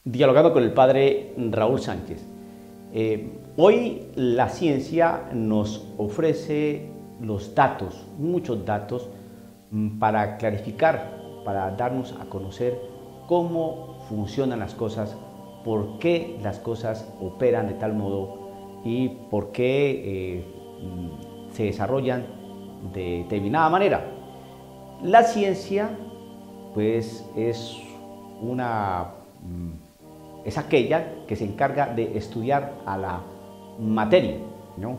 Dialogando con el padre Raúl Sánchez. Hoy la ciencia nos ofrece los datos, muchos datos, para clarificar, para darnos a conocer cómo funcionan las cosas, por qué las cosas operan de tal modo y por qué se desarrollan de determinada manera. La ciencia, pues, es aquella que se encarga de estudiar a la materia, ¿no?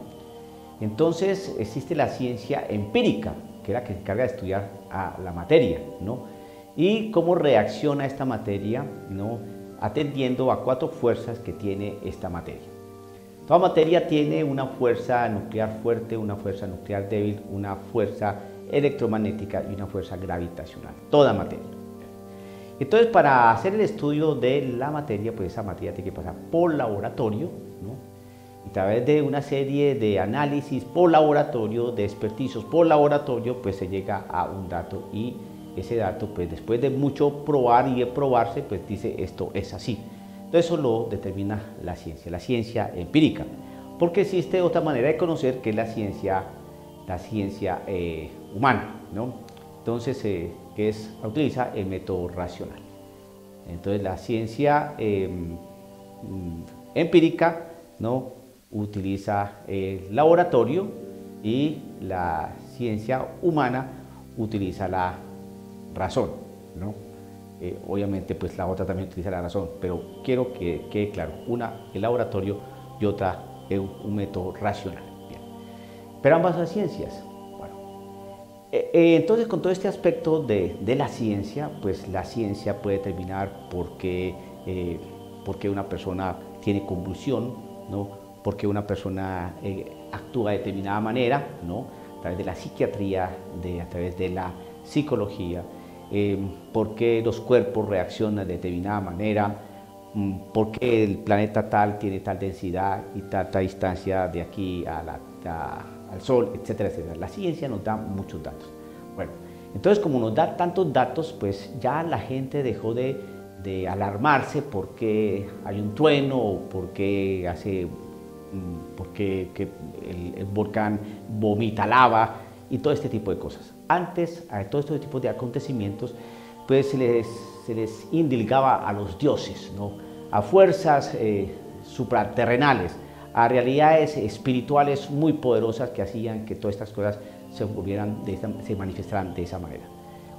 Entonces existe la ciencia empírica, que es la que se encarga de estudiar a la materia, ¿no? Y cómo reacciona esta materia, ¿no? Atendiendo a 4 fuerzas que tiene esta materia. Toda materia tiene una fuerza nuclear fuerte, una fuerza nuclear débil, una fuerza electromagnética y una fuerza gravitacional. Toda materia. Entonces, para hacer el estudio de la materia, pues esa materia tiene que pasar por laboratorio, ¿no? Y a través de una serie de análisis por laboratorio, de experticios por laboratorio, pues se llega a un dato y ese dato, pues después de mucho probar y de probarse, pues dice esto es así. Entonces eso lo determina la ciencia empírica, porque existe otra manera de conocer que es la ciencia humana, ¿no? Entonces, utiliza el método racional. Entonces, la ciencia empírica, ¿no? Utiliza el laboratorio y la ciencia humana utiliza la razón, ¿no? Obviamente, pues la otra también utiliza la razón, pero quiero que quede claro, una el laboratorio y otra un método racional. Bien. Pero ambas son ciencias. Entonces, con todo este aspecto de la ciencia, pues la ciencia puede determinar por qué una persona tiene convulsión, ¿no? Por qué una persona actúa de determinada manera, ¿no? A través de la psiquiatría, a través de la psicología, por qué los cuerpos reaccionan de determinada manera, por qué el planeta tal tiene tal densidad y tanta distancia de aquí al Sol, etcétera, etcétera. La ciencia nos da muchos datos. Bueno, entonces como nos da tantos datos, pues ya la gente dejó de alarmarse porque hay un trueno o porque el volcán vomita lava y todo este tipo de cosas. Antes, a todo este tipo de acontecimientos, pues se les indilgaba a los dioses, ¿no? A fuerzas supraterrenales, a realidades espirituales muy poderosas que hacían que todas estas cosas se manifestaran de esa manera.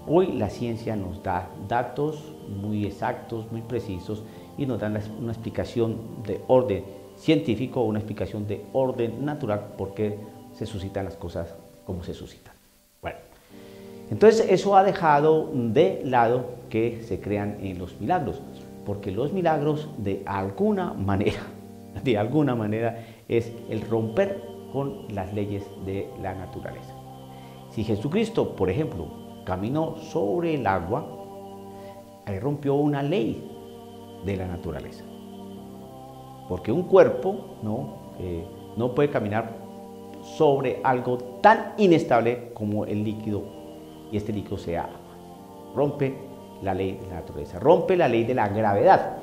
Hoy la ciencia nos da datos muy exactos, muy precisos y nos dan una explicación de orden científico, una explicación de orden natural por qué se suscitan las cosas como se suscitan. Bueno, entonces eso ha dejado de lado que se crean en los milagros, porque los milagros de alguna manera es el romper con las leyes de la naturaleza. Si Jesucristo, por ejemplo, caminó sobre el agua, él rompió una ley de la naturaleza. Porque un cuerpo no puede caminar sobre algo tan inestable como el líquido, y este líquido sea agua. Rompe la ley de la naturaleza, rompe la ley de la gravedad.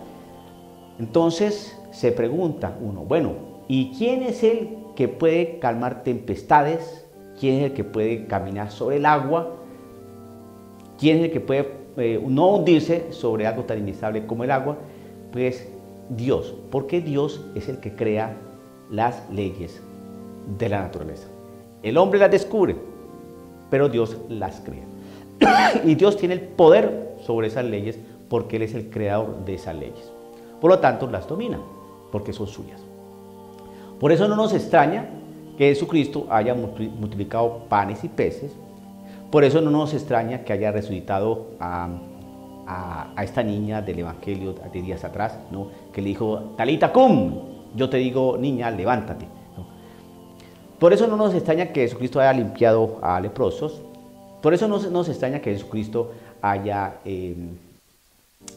Entonces se pregunta uno, bueno, ¿y quién es el que puede calmar tempestades? ¿Quién es el que puede caminar sobre el agua? ¿Quién es el que puede no hundirse sobre algo tan inestable como el agua? Pues Dios, porque Dios es el que crea las leyes de la naturaleza. El hombre las descubre, pero Dios las crea. Y Dios tiene el poder sobre esas leyes porque Él es el creador de esas leyes. Por lo tanto, las domina, porque son suyas. Por eso no nos extraña que Jesucristo haya multiplicado panes y peces. Por eso no nos extraña que haya resucitado a esta niña del Evangelio de días atrás, ¿no? Que le dijo, Talita cum, yo te digo, niña, levántate, ¿no? Por eso no nos extraña que Jesucristo haya limpiado a leprosos. Por eso no nos extraña que Jesucristo haya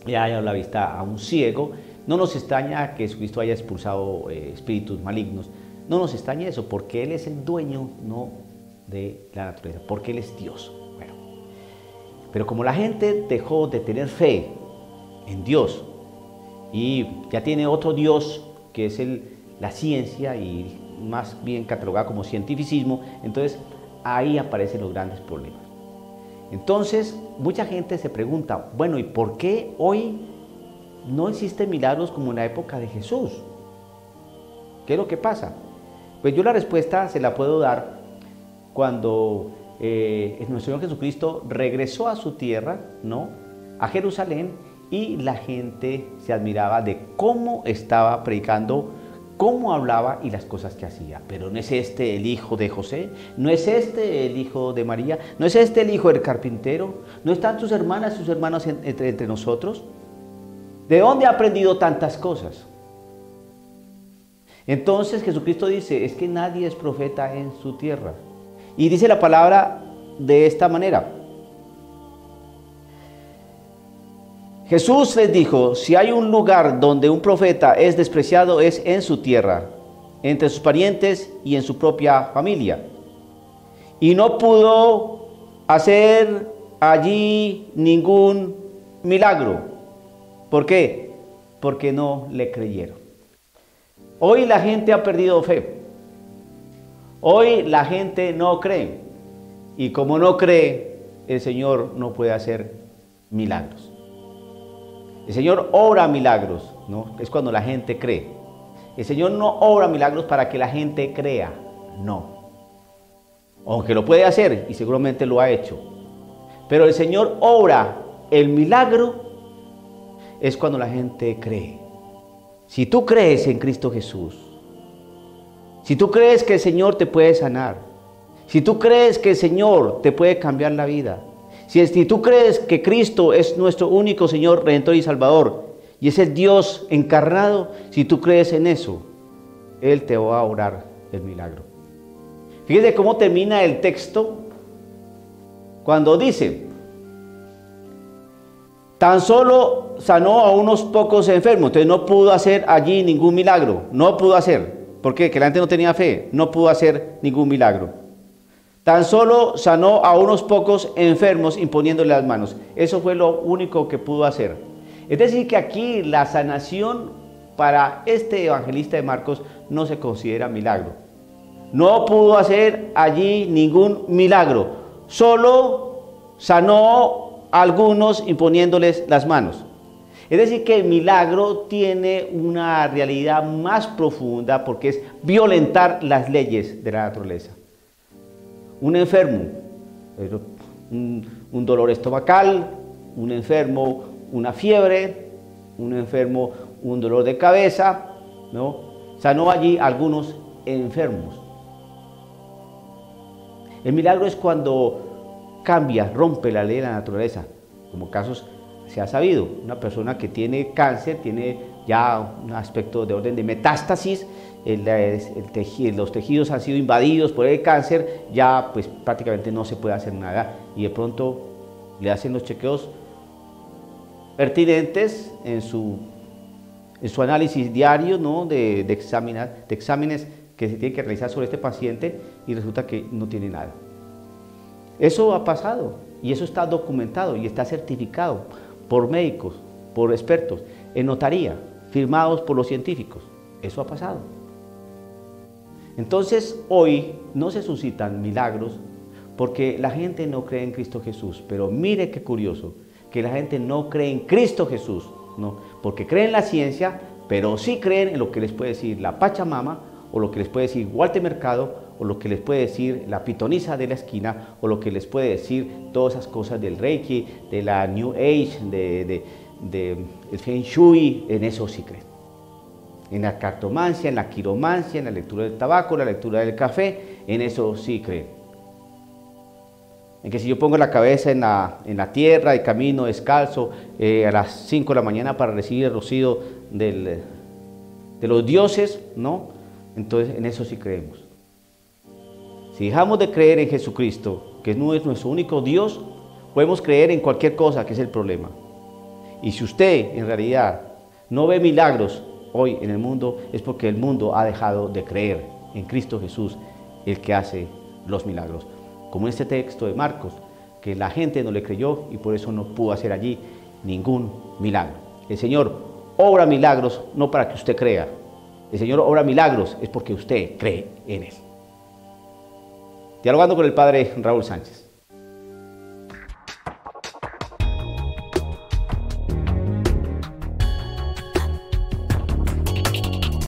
dado la vista a un ciego. No nos extraña que Jesucristo haya expulsado espíritus malignos. No nos extraña eso, porque Él es el dueño, ¿no?, de la naturaleza, porque Él es Dios. Bueno, pero como la gente dejó de tener fe en Dios y ya tiene otro Dios que es la ciencia y más bien catalogada como cientificismo, entonces ahí aparecen los grandes problemas. Entonces mucha gente se pregunta, bueno, ¿y por qué hoy no existen milagros como en la época de Jesús? ¿Qué es lo que pasa? Pues yo la respuesta se la puedo dar cuando nuestro Señor Jesucristo regresó a su tierra, ¿no?, a Jerusalén, y la gente se admiraba de cómo estaba predicando, cómo hablaba y las cosas que hacía. Pero ¿no es este el hijo de José? ¿No es este el hijo de María? ¿No es este el hijo del carpintero? ¿No están sus hermanas y sus hermanos entre nosotros? ¿De dónde ha aprendido tantas cosas? Entonces Jesucristo dice, es que nadie es profeta en su tierra. Y dice la palabra de esta manera. Jesús les dijo, si hay un lugar donde un profeta es despreciado, es en su tierra, entre sus parientes y en su propia familia. Y no pudo hacer allí ningún milagro. ¿Por qué? Porque no le creyeron. Hoy la gente ha perdido fe. Hoy la gente no cree. Y como no cree, el Señor no puede hacer milagros. El Señor obra milagros, ¿no? Es cuando la gente cree. El Señor no obra milagros para que la gente crea, no. Aunque lo puede hacer y seguramente lo ha hecho. Pero el Señor obra el milagro es cuando la gente cree. Si tú crees en Cristo Jesús, si tú crees que el Señor te puede sanar, si tú crees que el Señor te puede cambiar la vida, si tú crees que Cristo es nuestro único Señor, Redentor y Salvador, y es el Dios encarnado, si tú crees en eso, Él te va a orar el milagro. Fíjese cómo termina el texto cuando dice, tan solo sanó a unos pocos enfermos, entonces no pudo hacer allí ningún milagro, no pudo hacer. ¿Por qué? Que la gente no tenía fe, no pudo hacer ningún milagro. Tan solo sanó a unos pocos enfermos imponiéndole las manos. Eso fue lo único que pudo hacer. Es decir, que aquí la sanación para este evangelista de Marcos no se considera milagro. No pudo hacer allí ningún milagro. Solo sanó a algunos imponiéndoles las manos. Es decir, que el milagro tiene una realidad más profunda porque es violentar las leyes de la naturaleza. Un enfermo, un dolor estomacal, un enfermo, una fiebre, un enfermo, un dolor de cabeza, ¿no? Sanó allí a algunos enfermos. El milagro es cuando cambia, rompe la ley de la naturaleza, como casos se ha sabido. Una persona que tiene cáncer, tiene ya un aspecto de orden de metástasis, los tejidos han sido invadidos por el cáncer, ya pues prácticamente no se puede hacer nada y de pronto le hacen los chequeos pertinentes en su análisis diario, ¿no?, de exámenes que se tienen que realizar sobre este paciente y resulta que no tiene nada. Eso ha pasado y eso está documentado y está certificado por médicos, por expertos, en notaría, firmados por los científicos. Eso ha pasado. Entonces, hoy no se suscitan milagros porque la gente no cree en Cristo Jesús. Pero mire qué curioso, que la gente no cree en Cristo Jesús, ¿no? Porque creen en la ciencia, pero sí creen en lo que les puede decir la Pachamama, o lo que les puede decir Walter Mercado, o lo que les puede decir la pitonisa de la esquina, o lo que les puede decir todas esas cosas del Reiki, de la New Age, del Feng Shui. En eso sí creen. En la cartomancia, en la quiromancia, en la lectura del tabaco, la lectura del café, en eso sí creen. En que si yo pongo la cabeza en la tierra y camino descalzo a las 5 de la mañana para recibir el rocío de los dioses, ¿no? Entonces en eso sí creemos. Si dejamos de creer en Jesucristo, que no es nuestro único Dios, podemos creer en cualquier cosa, que es el problema. Y si usted en realidad no ve milagros hoy en el mundo, es porque el mundo ha dejado de creer en Cristo Jesús, el que hace los milagros. Como en este texto de Marcos, que la gente no le creyó y por eso no pudo hacer allí ningún milagro. El Señor obra milagros no para que usted crea. El Señor obra milagros es porque usted cree en Él. Dialogando con el Padre Raúl Sánchez.